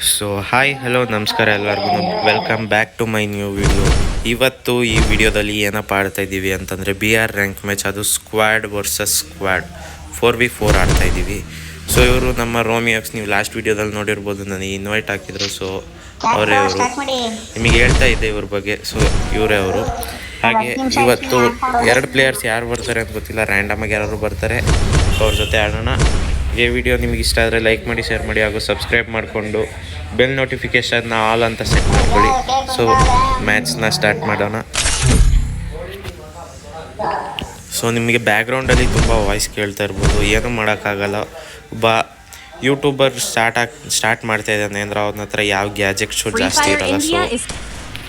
So hi hello ನಮಸ್ಕಾರ ಎಲ್ಲರಿಗೂ welcome back to my new video. ಇವತ್ತು ಈ ವಿಡಿಯೋದಲ್ಲಿ ಏನಪ್ಪ ಆಡ್ತಾಯಿದ್ದೀವಿ ಅಂತಂದರೆ BR ರ್ಯಾಂಕ್ ಮ್ಯಾಚ್, ಅದು ಸ್ಕ್ವಾಡ್ ವರ್ಸಸ್ ಸ್ಕ್ವಾಡ್ 4v4 ಆಡ್ತಾಯಿದ್ದೀವಿ. ಸೊ ಇವರು ನಮ್ಮ ರೋಮಿಯೋಕ್ಸ್, ನೀವು ಲಾಸ್ಟ್ ವಿಡಿಯೋದಲ್ಲಿ ನೋಡಿರ್ಬೋದು, ನನಗೆ ಇನ್ವೈಟ್ ಹಾಕಿದ್ರು. ಸೊ ಅವರೇ ಅವರು, ನಿಮಗೆ ಹೇಳ್ತಾ ಇದ್ದೆ ಇವ್ರ ಬಗ್ಗೆ. ಸೊ ಇವರೇ ಅವರು. ಹಾಗೆ ಇವತ್ತು 2 ಪ್ಲೇಯರ್ಸ್ ಯಾರು ಬರ್ತಾರೆ ಅಂತ ಗೊತ್ತಿಲ್ಲ, ರ್ಯಾಂಡಮಾಗಿ ಯಾರು ಬರ್ತಾರೆ, ಅವ್ರ ಜೊತೆ ಆಡೋಣ. ಈ ವಿಡಿಯೋ ನಿಮಗೆ ಇಷ್ಟ ಆದರೆ ಲೈಕ್ ಮಾಡಿ, ಶೇರ್ ಮಾಡಿ, ಹಾಗೂ ಸಬ್ಸ್ಕ್ರೈಬ್ ಮಾಡಿಕೊಂಡು ಬೆಲ್ ನೋಟಿಫಿಕೇಷನ್ನ ಆಲ್ ಅಂತ ಸೆಟ್ ಮಾಡ್ಕೊಳ್ಳಿ. ಸೊ ಮ್ಯಾಚ್ನ ಸ್ಟಾರ್ಟ್ ಮಾಡೋಣ. ಸೊ ನಿಮಗೆ ಬ್ಯಾಕ್ಗ್ರೌಂಡಲ್ಲಿ ತುಂಬ ವಾಯ್ಸ್ ಕೇಳ್ತಾ ಇರ್ಬೋದು, ಏನೂ ಮಾಡೋಕ್ಕಾಗಲ್ಲ. ಒಬ್ಬ ಯೂಟ್ಯೂಬರ್ ಸ್ಟಾರ್ಟ್ ಮಾಡ್ತಾ ಇದ್ದಾನೆ ಅಂದರೆ ಅವನ ಹತ್ರ ಯಾವ ಗ್ಯಾಜೆಟ್ಸು ಜಾಸ್ತಿ ಇರಲ್ಲ, ಸೊ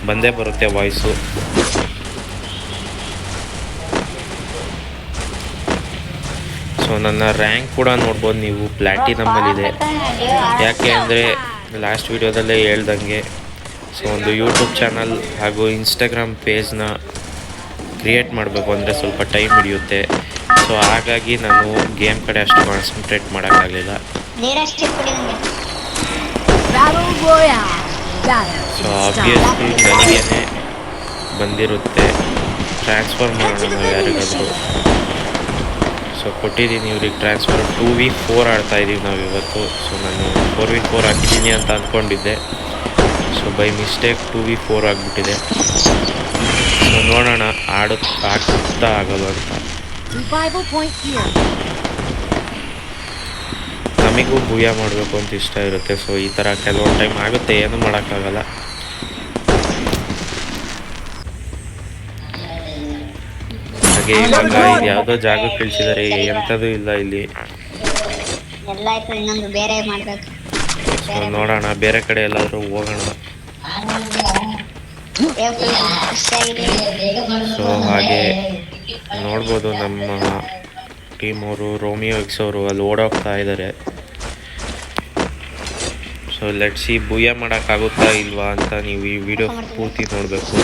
ಬಂದೇ ಬರುತ್ತೆ ವಾಯ್ಸು. ಸೊ ನನ್ನ ರ್ಯಾಂಕ್ ಕೂಡ ನೋಡ್ಬೋದು ನೀವು, ಪ್ಲ್ಯಾಟಿನಮ್ಮಲ್ಲಿದೆ. ಯಾಕೆ ಅಂದರೆ ಲಾಸ್ಟ್ ವಿಡಿಯೋದಲ್ಲೇ ಹೇಳ್ದಂಗೆ, ಸೊ ಒಂದು ಯೂಟ್ಯೂಬ್ ಚಾನಲ್ ಹಾಗೂ ಇನ್ಸ್ಟಾಗ್ರಾಮ್ ಪೇಜ್ನ ಕ್ರಿಯೇಟ್ ಮಾಡಬೇಕು ಅಂದರೆ ಸ್ವಲ್ಪ ಟೈಮ್ ಹಿಡಿಯುತ್ತೆ. ಸೊ ಹಾಗಾಗಿ ನಾನು ಗೇಮ್ ಕಡೆ ಅಷ್ಟು ಕಾನ್ಸಂಟ್ರೇಟ್ ಮಾಡೋಕ್ಕಾಗಲಿಲ್ಲ. ಸೊ ಆಬ್ವಿಯಸ್ಲಿ ನನಗೇನೆ ಬಂದಿರುತ್ತೆ. ಟ್ರಾನ್ಸ್ಫರ್ ಮಾಡೋಣ ನಾವು ಯಾರಿಗಾದರೂ. ಸೊ ಕೊಟ್ಟಿದ್ದೀನಿ ಇವ್ರಿಗೆ ಟ್ರಾನ್ಸ್ಫರ್. 2v4 ಆಡ್ತಾಯಿದ್ದೀವಿ ನಾವು ಇವತ್ತು. ಸೊ ನಾನು 4v4 ಹಾಕಿದ್ದೀನಿ ಅಂತ ಅಂದ್ಕೊಂಡಿದ್ದೆ. ಸೊ ಬೈ ಮಿಸ್ಟೇಕ್ 2v4 ಆಗಿಬಿಟ್ಟಿದೆ. ಸೊ ನೋಡೋಣ ಆಗ್ತಾ ಆಗಲ್ಲ ಅಂತ. ನಮಗೂ ಭೂಯ ಮಾಡಬೇಕು ಅಂತ ಇಷ್ಟ ಇರುತ್ತೆ. ಸೊ ಈ ಥರ ಕೆಲವೊಂದು ಟೈಮ್ ಆಗುತ್ತೆ, ಏನೂ ಮಾಡೋಕ್ಕಾಗಲ್ಲ. ಹಾಗೆ ಇವಾಗ ಇದು ಯಾವುದೋ ಜಾಗಕ್ಕೆ ಕಳಿಸಿದ್ದಾರೆ, ಎಂಥದ್ದು ಇಲ್ಲ ಇಲ್ಲಿ. ಸೊ ನೋಡೋಣ, ಬೇರೆ ಕಡೆ ಎಲ್ಲಾದರೂ ಹೋಗೋಣ. ಸೊ ಹಾಗೆ ನೋಡ್ಬೋದು ನಮ್ಮ ಟೀಮ್ ಅವರು, ರೋಮಿಯೋ ಎಕ್ಸ್ ಅವರು ಅಲ್ಲಿ ಓಡೋಗ್ತಾ ಇದ್ದಾರೆ. ಸೊ ಲೆಟ್ಸಿ ಭೂಯ ಮಾಡೋಕ್ಕಾಗುತ್ತಾ ಇಲ್ವಾ ಅಂತ ನೀವು ಈ ವಿಡಿಯೋ ಪೂರ್ತಿ ನೋಡಬೇಕು.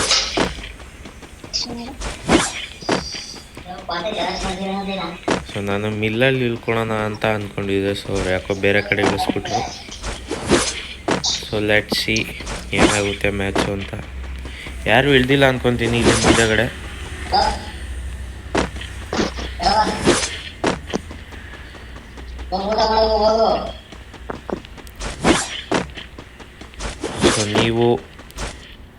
ಸೊ ನಾನು ಮಿಲ್ಲಲ್ಲಿ ಇಳ್ಕೊಳ್ಳೋಣ ಅಂತ ಅಂದ್ಕೊಂಡಿದ್ದೆ. ಸೊ ಅವ್ರು ಯಾಕೋ ಬೇರೆ ಕಡೆ ಇಳಿಸ್ಬಿಟ್ರು. ಸೊ ಲೆಟ್ಸಿ ಏನಾಗುತ್ತೆ ಮ್ಯಾಚು ಅಂತ. ಯಾರು ಇಳ್ದಿಲ್ಲ ಅಂದ್ಕೊತೀನಿ ಇಲ್ಲಿ ಮುಂದೆಗಡೆ. ಸೊ ನೀವು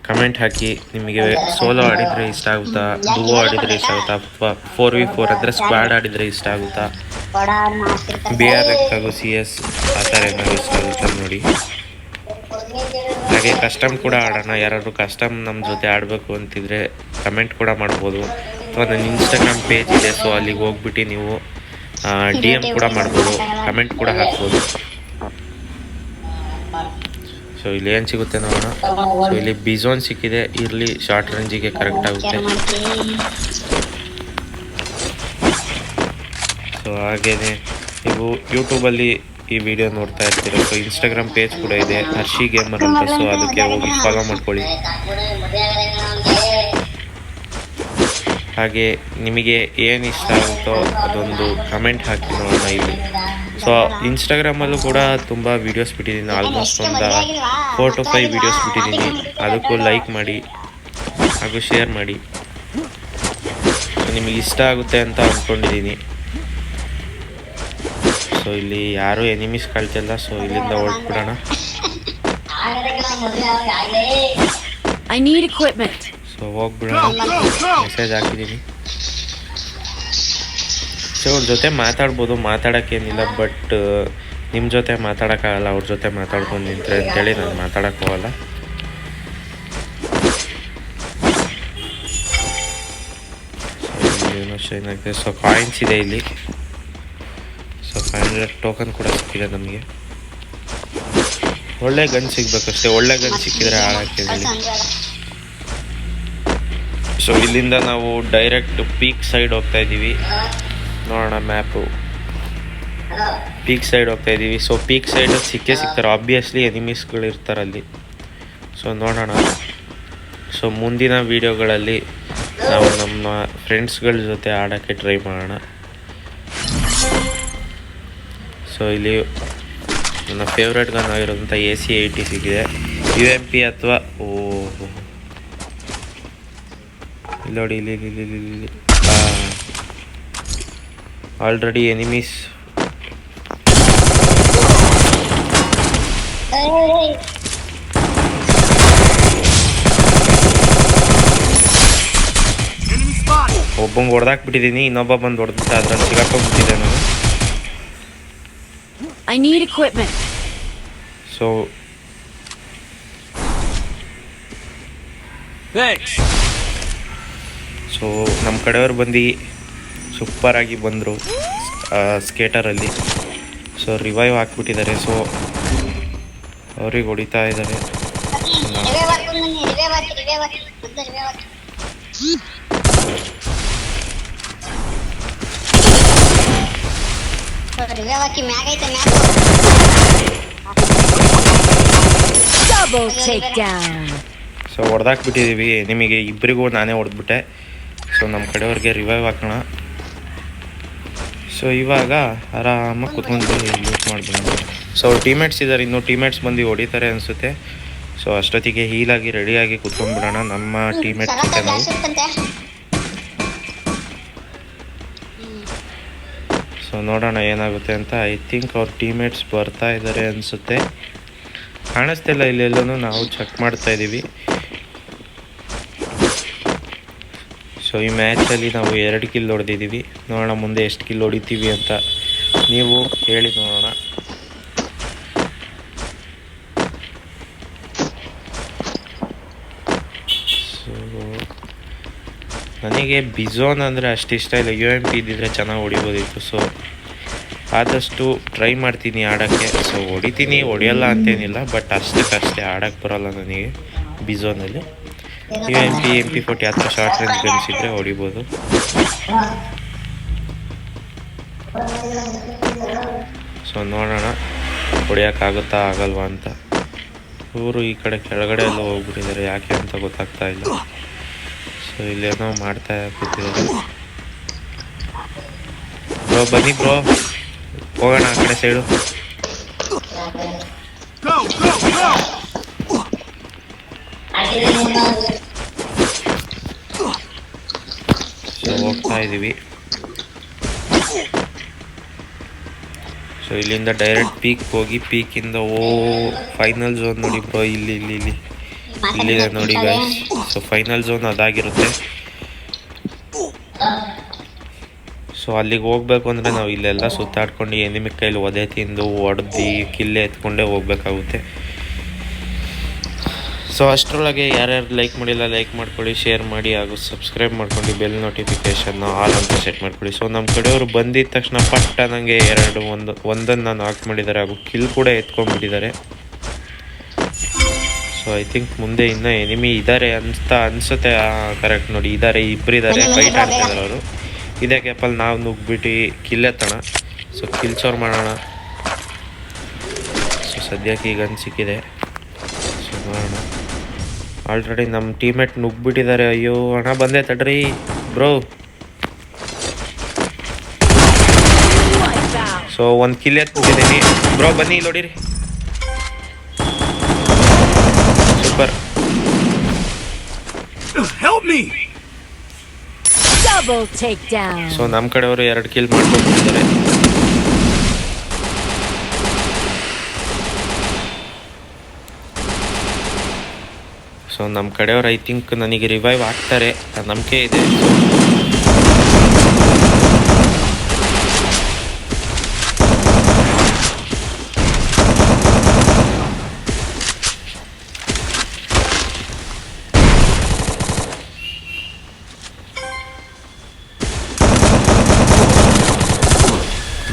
ಕಮೆಂಟ್ ಹಾಕಿ, ನಿಮಗೆ ಸೋಲೋ ಆಡಿದರೆ ಇಷ್ಟ ಆಗುತ್ತಾ, ಡುವೋ ಆಡಿದರೆ ಇಷ್ಟ ಆಗುತ್ತಾ, ಅಥವಾ 4v4 ಅಂದರೆ ಸ್ಕ್ವಾಡ್ ಆಡಿದರೆ ಇಷ್ಟ ಆಗುತ್ತಾ, BR ರ್ಯಾಂಕ್ ಹಾಗೂ CS ಆ ಥರ ಏನಾದ್ರು ಇಷ್ಟ ಆಗುತ್ತಾ ನೋಡಿ. ಹಾಗೆ ಕಸ್ಟಮ್ ಕೂಡ ಆಡೋಣ. ಯಾರಾದರೂ ಕಸ್ಟಮ್ ನಮ್ಮ ಜೊತೆ ಆಡಬೇಕು ಅಂತಿದ್ರೆ ಕಮೆಂಟ್ ಕೂಡ ಮಾಡ್ಬೋದು, ಅಥವಾ ನನ್ನ ಇನ್ಸ್ಟಾಗ್ರಾಮ್ ಪೇಜ್ ಇದೆ. ಸೊ ಅಲ್ಲಿಗೆ ಹೋಗ್ಬಿಟ್ಟು ನೀವು DM ಕೂಡ ಮಾಡ್ಬೋದು, ಕಮೆಂಟ್ ಕೂಡ ಹಾಕ್ಬೋದು. ಸೊ ಇಲ್ಲಿ ಏನು ಸಿಗುತ್ತೆ ನೋಡೋಣ. ಸೊ ಇಲ್ಲಿ ಬಿಝೋನ್ ಸಿಕ್ಕಿದೆ, ಇರಲಿ, ಶಾರ್ಟ್ ರೇಂಜಿಗೆ ಕರೆಕ್ಟ್ ಆಗುತ್ತೆ. ಸೊ ಹಾಗೆಯೇ ನೀವು ಯೂಟ್ಯೂಬಲ್ಲಿ ಈ ವಿಡಿಯೋ ನೋಡ್ತಾ ಇರ್ತೀರ. ಸೊ ಇನ್ಸ್ಟಾಗ್ರಾಮ್ ಪೇಜ್ ಕೂಡ ಇದೆ, ಹರ್ಷಿ ಗೇಮರ್ ಅಂತ. ಸೊ ಅದಕ್ಕೆ ಹೋಗಿ ಫಾಲೋ ಮಾಡ್ಕೊಳ್ಳಿ. ಹಾಗೆ ನಿಮಗೆ ಏನು ಇಷ್ಟ ಆಗುತ್ತೋ ಅದೊಂದು ಕಮೆಂಟ್ ಹಾಕಿ ನೋಡೋಣ ಇಲ್ಲಿ. ಸೊ ಇನ್ಸ್ಟಾಗ್ರಾಮಲ್ಲೂ ಕೂಡ ತುಂಬ ವೀಡಿಯೋಸ್ ಬಿಟ್ಟಿದ್ದೀನಿ, ಆಲ್ಮೋಸ್ಟ್ ಒಂದು 4 to 5 ವೀಡಿಯೋಸ್ ಬಿಟ್ಟಿದ್ದೀನಿ. ಅದಕ್ಕೂ ಲೈಕ್ ಮಾಡಿ ಹಾಗೂ ಶೇರ್ ಮಾಡಿ. ಸೊ ನಿಮಗೆ ಇಷ್ಟ ಆಗುತ್ತೆ ಅಂತ ಅಂದ್ಕೊಂಡಿದ್ದೀನಿ. ಸೊ ಇಲ್ಲಿ ಯಾರೂ ಎನಿಮೀಸ್ ಕಳ್ತಿಲ್ಲ. ಸೊ ಇಲ್ಲಿಂದ ಹೊರಟ್ಬಿಡೋಣ. ಸೊ ಹೋಗ್ಬಿಡೋಣ. ಮೆಸೇಜ್ ಹಾಕಿದ್ದೀನಿ. ಸೊ ಅವ್ರ ಜೊತೆ ಮಾತಾಡ್ಬೋದು, ಮಾತಾಡೋಕ್ಕೇನಿಲ್ಲ. ಬಟ್ ನಿಮ್ಮ ಜೊತೆ ಮಾತಾಡೋಕ್ಕಾಗಲ್ಲ, ಅವ್ರ ಜೊತೆ ಮಾತಾಡ್ಕೊಂಡು ನಿಂತ್ರೆ ಅಂತೇಳಿ ನಾನು ಮಾತಾಡೋಕ್ಕೆ ಹೋಗಲ್ಲ. ಸೊ ಏನೋ ಶೈನ್ ಆಗಿದೆ. ಸೊ ಕಾಯಿನ್ಸ್ ಇದೆ ಇಲ್ಲಿ. ಸೊ 500 ಟೋಕನ್ ಕೂಡ ಸಿಕ್ಕಿದೆ ನಮಗೆ. ಒಳ್ಳೆ ಗನ್ ಸಿಗ್ಬೇಕಷ್ಟೇ, ಒಳ್ಳೆ ಗನ್ ಸಿಕ್ಕಿದ್ರೆ ಹಾಳಾಗ್ತಿದೆ. ಸೊ ಇಲ್ಲಿಂದ ನಾವು ಡೈರೆಕ್ಟ್ ಪೀಕ್ ಸೈಡ್ ಹೋಗ್ತಾ ಇದ್ದೀವಿ. ನೋಡೋಣ ಮ್ಯಾಪು. ಪೀಕ್ ಸೈಡ್ ಹೋಗ್ತಾ ಇದ್ದೀವಿ. ಸೊ ಪೀಕ್ ಸೈಡ್ ಸಿಗ್ತಾರೆ, ಆಬ್ವಿಯಸ್ಲಿ ಎನಿಮೀಸ್ಗಳು ಇರ್ತಾರಲ್ಲಿ. ಸೊ ನೋಡೋಣ. ಸೊ ಮುಂದಿನ ವೀಡಿಯೋಗಳಲ್ಲಿ ನಾವು ನಮ್ಮ ಫ್ರೆಂಡ್ಸ್ಗಳ ಜೊತೆ ಆಡೋಕ್ಕೆ ಟ್ರೈ ಮಾಡೋಣ. ಸೊ ಇಲ್ಲಿ ನನ್ನ ಫೇವ್ರೇಟ್ ಗನ್ ಆಗಿರೋದಂಥ AC-80 ಸಿಕ್ಕಿದೆ. UMP ಅಥವಾ ಇಲ್ಲಿ ನೋಡಿ, ಇಲ್ಲಿ ಆಲ್ರೆಡಿ ಎನಿಮೀಸ್. ಒಬ್ಬಂಗೆ ಹೊಡೆದಾಕ್ಬಿಟ್ಟಿದ್ದೀನಿ, ಇನ್ನೊಬ್ಬ ಬಂದು ಹೊಡೆದ್ಬಿಟ್ಟ, ಅದ್ರಲ್ಲಿ ಸಿಗಾಕೊಂಡ್ಬಿಟ್ಟಿದ್ದೆ ನಾನು. I need equipment. ಸೊ ನಮ್ಮ ಕಡೆಯವ್ರು ಬಂದು ಸೂಪರಾಗಿ ಬಂದರು ಸ್ಕೇಟರಲ್ಲಿ. ಸೊ ರಿವೈವ್ ಹಾಕ್ಬಿಟ್ಟಿದ್ದಾರೆ. ಸೊ ಅವ್ರಿಗೆ ಹೊಡಿತಾ ಇದ್ದಾರೆ. Double takedown. ಸೊ ಹೊಡೆದಾಕ್ಬಿಟ್ಟಿದ್ದೀವಿ ನಿಮಗೆ ಇಬ್ಬರಿಗೂ, ನಾನೇ ಹೊಡೆದ್ಬಿಟ್ಟೆ. ಸೊ ನಮ್ಮ ಕಡೆಯವ್ರಿಗೆ ರಿವೈವ್ ಹಾಕೋಣ. ಸೊ ಇವಾಗ ಆರಾಮಾಗಿ ಕುತ್ಕೊಂಡು ಯೂಸ್ ಮಾಡ್ಬಿಡೋಣ. ಸೊ ಅವ್ರು ಟೀಮೇಟ್ಸ್ ಇದ್ದಾರೆ, ಇನ್ನೂ ಟೀಮೇಟ್ಸ್ ಬಂದು ಹೊಡಿತಾರೆ ಅನಿಸುತ್ತೆ. ಸೊ ಅಷ್ಟೊತ್ತಿಗೆ ಹೀಲಾಗಿ ರೆಡಿಯಾಗಿ ಕುತ್ಕೊಂಡ್ಬಿಡೋಣ ನಮ್ಮ ಟೀಮೇಟ್ಸ್ ಜೊತೆ ನಾವು. ಸೊ ನೋಡೋಣ ಏನಾಗುತ್ತೆ ಅಂತ. ಐ ಥಿಂಕ್ ಅವ್ರ ಟೀಮೇಟ್ಸ್ ಬರ್ತಾ ಇದ್ದಾರೆ ಅನಿಸುತ್ತೆ. ಕಾಣಿಸ್ತಿಲ್ಲ ಇಲ್ಲೆಲ್ಲೂ, ನಾವು ಚೆಕ್ ಮಾಡ್ತಾ ಇದ್ದೀವಿ. ಸೊ ಈ ಮ್ಯಾಚಲ್ಲಿ ನಾವು 2 ಕಿಲ್ ಹೊಡೆದಿದ್ದೀವಿ. ನೋಡೋಣ ಮುಂದೆ ಎಷ್ಟು ಕಿಲ್ ಹೊಡಿತೀವಿ ಅಂತ ನೀವು ಹೇಳಿ ನೋಡೋಣ. ಸೊ ನನಗೆ ಬಿಝೋನ್ ಅಂದರೆ ಅಷ್ಟು ಇಷ್ಟ ಇಲ್ಲ. UMP ಇದ್ದಿದ್ರೆ ಚೆನ್ನಾಗಿ ಹೊಡಿಬೋದಿತ್ತು. ಸೊ ಆದಷ್ಟು ಟ್ರೈ ಮಾಡ್ತೀನಿ ಆಡೋಕ್ಕೆ. ಸೊ ಹೊಡಿತೀನಿ, ಹೊಡೆಯಲ್ಲ ಅಂತೇನಿಲ್ಲ, ಬಟ್ ಅಷ್ಟಕ್ಕಷ್ಟೇ ಆಡೋಕ್ಕೆ ಬರೋಲ್ಲ ನನಗೆ ಬಿಝೋನಲ್ಲಿ. UMP MP40 ಆ ಥರ ಶಾರ್ಟ್ ರೇಂಜ್ ಗನ್ಸ್ ಇದ್ದರೆ ಹೊಡಿಬೋದು. ಸೊ ನೋಡೋಣ ಹೊಡಿಯೋಕ್ಕಾಗುತ್ತಾ ಆಗಲ್ವಾ ಅಂತ. ಇವರು ಈ ಕಡೆ ಕೆಳಗಡೆ ಎಲ್ಲ ಹೋಗ್ಬಿಟ್ಟಿದ್ದಾರೆ, ಯಾಕೆ ಅಂತ ಗೊತ್ತಾಗ್ತಾ ಇಲ್ಲ. ಸೊ ಇಲ್ಲೇನೋ ಮಾಡ್ತಾ ಕೂತಿದ್ದಾರೆ. ಬ್ರೋ ಬನ್ನಿ ಬ್ರೋ, ಹೋಗೋಣ ಆ ಕಡೆ ಸೈಡು. ಸೊ ಹೋಗ್ತಾ ಇದ್ದೀವಿ. ಸೊ ಇಲ್ಲಿಂದ ಡೈರೆಕ್ಟ್ ಪೀಕ್ ಹೋಗಿ, ಪೀಕಿಂದ ಫೈನಲ್ ಝೋನ್ ನೋಡಿ ಬ್ರೋ, ಇಲ್ಲಿದೆ ನೋಡಿ ಗೈಸ್. ಸೊ ಫೈನಲ್ ಝೋನ್ ಅದಾಗಿರುತ್ತೆ. ಸೊ ಅಲ್ಲಿಗೆ ಹೋಗ್ಬೇಕು ಅಂದರೆ ನಾವು ಇಲ್ಲೆಲ್ಲ ಸುತ್ತಾಡ್ಕೊಂಡು ಎನಿಮಿ ಕೈಲಿ ಒದೆ ತಿಂದು ಹೊಡೆದು ಕಿಲ್ಲೆ ಎತ್ಕೊಂಡೇ ಹೋಗ್ಬೇಕಾಗುತ್ತೆ. ಸೊ ಅಷ್ಟರೊಳಗೆ ಯಾರ್ಯಾರು ಲೈಕ್ ಮಾಡಿಲ್ಲ ಲೈಕ್ ಮಾಡ್ಕೊಳ್ಳಿ, ಶೇರ್ ಮಾಡಿ, ಹಾಗೂ ಸಬ್ಸ್ಕ್ರೈಬ್ ಮಾಡ್ಕೊಂಡು ಬೆಲ್ ನೋಟಿಫಿಕೇಷನ್ನ ಆಲ್ ಅಂತ ಸೆಟ್ ಮಾಡ್ಕೊಳ್ಳಿ. ಸೊ ನಮ್ಮ ಕಡೆಯವರು ಬಂದಿದ್ದ ತಕ್ಷಣ ಪಟ್ಟ ನನಗೆ ಒಂದನ್ನು ನಾಕ್ ಮಾಡಿದ್ದಾರೆ, ಹಾಗೂ ಕಿಲ್ ಕೂಡ ಎತ್ಕೊಂಡ್ಬಿಟ್ಟಿದ್ದಾರೆ. ಸೊ ಐ ಥಿಂಕ್ ಮುಂದೆ ಇನ್ನೂ ಎನಿಮಿ ಇದ್ದಾರೆ ಅನಿಸುತ್ತೆ. ಕರೆಕ್ಟ್ ನೋಡಿ, ಇಬ್ಬರಿದ್ದಾರೆ, ಫೈಟ್ ಆಡ್ತಿದ್ದಾರೆ ಅವರು. ಇದೇ ಗ್ಯಾಪಲ್ಲಿ ನಾವು ನುಗ್ಬಿಟ್ಟು ಕಿಲ್ ಎತ್ತೋಣ. ಸೊ ಕಿಲ್ಸೋರ್ ಮಾಡೋಣ. ಸೊ ಸದ್ಯಕ್ಕೆ ಈಗ ಸಿಕ್ಕಿದೆ. ಸೊ ನೋಡೋಣ. ಆಲ್ರೆಡಿ ನಮ್ಮ ಟೀಮೇಟ್ ನುಗ್ಬಿಟ್ಟಿದ್ದಾರೆ. ಅಯ್ಯೋ ಹಣ ಬಂದೆ ತಡ್ರಿ ಬ್ರೋ. ಸೊ ಒಂದು ಕಿಲ್ ಎತ್ಬಿಟ್ಟಿದ್ದೀನಿ ಬ್ರೋ, ಬನ್ನಿ ಇಲ್ಲಿ ನೋಡಿರಿ. ಸೂಪರ್. ಸೊ ನಮ್ಮ ಕಡೆಯವರು 2 ಕಿಲ್ ಮಾಡ್ಕೊಂಡಿದ್ದಾರೆ. ಸೊ ನಮ್ಮ ಕಡೆಯವರು ಐ ಥಿಂಕ್ ನನಗೆ ರಿವೈವ್ ಆಗ್ತಾರೆ, ನಂಬಿಕೆ ಇದೆ.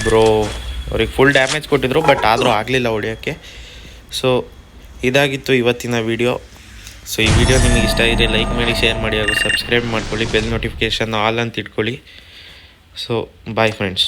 ಬ್ರೋ ಅವ್ರಿಗೆ ಫುಲ್ ಡ್ಯಾಮೇಜ್ ಕೊಟ್ಟಿದ್ರು, ಬಟ್ ಆದರೂ ಆಗಲಿಲ್ಲ ಹೊಡೆಯೋಕ್ಕೆ. ಸೊ ಇದಾಗಿತ್ತು ಇವತ್ತಿನ ವಿಡಿಯೋ. ಸೊ ಈ ವಿಡಿಯೋ ನಿಮಗೆ ಇಷ್ಟ ಇದ್ದರೆ ಲೈಕ್ ಮಾಡಿ, ಶೇರ್ ಮಾಡಿ, ಹಾಗೂ ಸಬ್ಸ್ಕ್ರೈಬ್ ಮಾಡ್ಕೊಳ್ಳಿ. ಬೆಲ್ ನೋಟಿಫಿಕೇಷನ್ ಆಲ್ ಅಂತ ಇಟ್ಕೊಳ್ಳಿ. So bye friends.